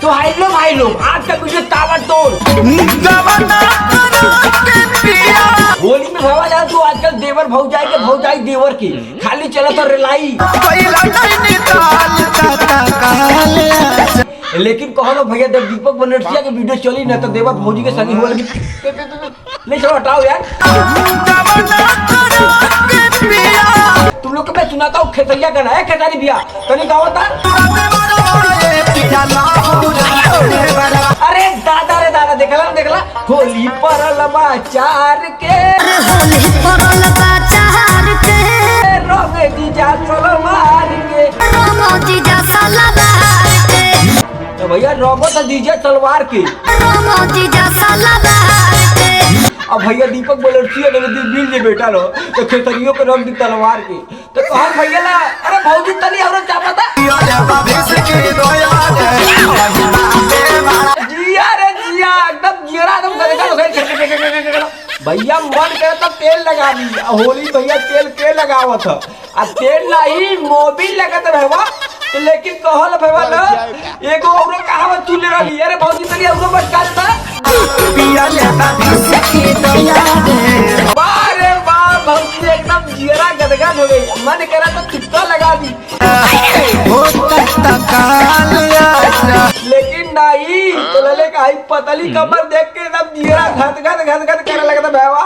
तो भाई लोग आज का वीडियो ताबड़तोड़। होली में भवा यार तू आजकल देवर भौजाई देवर की खाली चला तो रिलाई। लेकिन कहो ना भैया जब दीपक बनर्जिया के वीडियो चली ना तो देवर भौजी के संगी हुआ नहीं चलो हटाओ यार। तुम लोग को मैं सुनाता हूँ खेतरिया गाना है खेसारी भैया कहीं गावत। अरे दादा रे दादा देखला होली परल बाचार के रंग जीजा चलो मार के तो भैया रंगो तो जीजा तलवार के। अब भैया दीपक बनर्जिया ने मिल जे बेटा लो तो खेतरियों के रंग दी तलवार के तो कहन भैया ला अरे भौजी तली और चापा था जिया रे जिया एकदम जीरा एकदम करेगा भैया मन करे तो तेल लगा दी। होली भैया तेल लगावत है आ तेल नहीं मोबिल लगत रहवा लेकिन कहल भैया ना एगो औरो कहावत तू ले रही अरे भौजी तली औरो बटका था पिया लेता बारे वाह भौजी एकदम जीरा गदगद हो गई मन करा तो टिक्का लगा दी लेकिन नहीं तो लले का पतली कमर देख के एकदम जीरा घद करे लगता भैया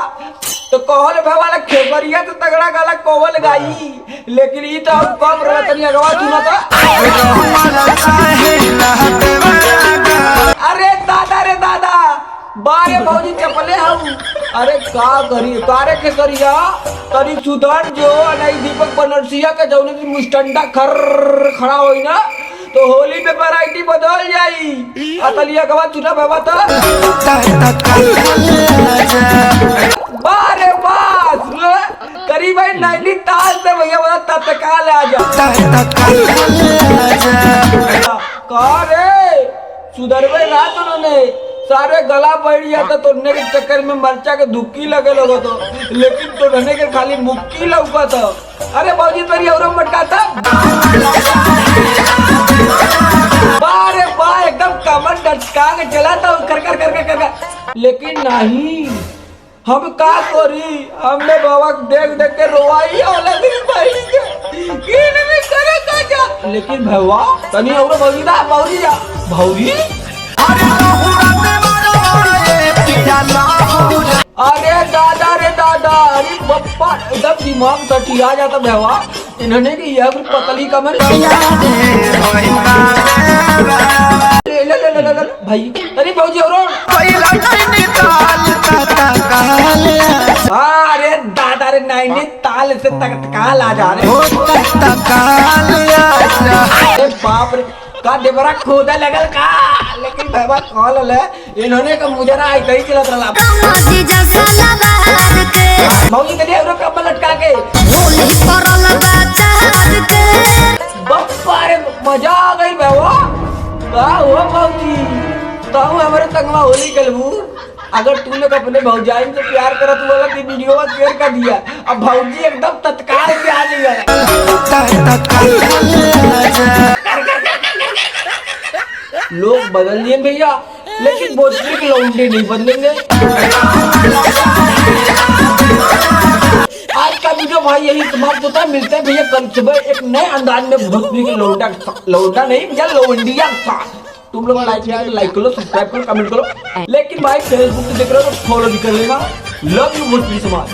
तो कहल भैया ला खेबरिया तो तगड़ा गाला कोवल गाई लेकिन ई तो कम रतनी अगवा सुना था। अरे दादा बारे भौजी चपले हम अरे का करी कारे के करिया तरी सुधर जो नहीं दीपक बनर्जिया के जौने की मुस्टंडा खड़ा होई ना तो होली में वैरायटी बदल जाई अतलिया के बाद सुना बाबा तो बारे बास करीब नैनीताल से भैया बोला तत्काल आ जा का रे सुधरवे ना तो उन्होंने सारे गला बैठ जाता तोड़ने के चक्कर में मरचा के दुक्की लगे लोगो तो लेकिन तोड़ने के खाली मुक्की लौका था। अरे भौजी तोरी और मटका था बारे बा एकदम कमर डटका के चला था कर लेकिन नहीं हम का करी हमने बाबा देख के रोवाई लेकिन भैया तनी और भौजी जा भौजी अरे दादा अरे बप्पा एकदम दिमाग तटिया जाता भैया इन्होंने की यह पतली कमर भाई अरे भौजी और अरे दादा रे नैनीताल से तत्काल आ जा रहे बाप रे का देवरा खोदा लगल का लेकिन भैया कॉल ले इन्होंने का मुजरा आई तई चलत रहा भौजी कदे और कमल लटका के बप्पा रे मजा आ गई भैया का हुआ भौजी तो हमारे तंगवा होली कलबू अगर तू लोग अपने भौजाई से प्यार करत वाला की वीडियो में शेयर कर दिया अब भौजी एकदम तत्काल से आ जाएगा लोग बदल दिए भैया लेकिन भोजपुरी के लौंडे नहीं बदलेंगे। आज का वीडियो भाई यही समाप्त होता है मिलते हैं भैया कल सुबह एक नए अंदाज में भोजपुरी के लौंडा नहीं या लौंडिया तुम लोग लाइक करो सब्सक्राइब करो कमेंट करो लेकिन भाई फेसबुक पे देख रहे हो तो फॉलो भी कर लेना। लव यू भोजपुरी समाज।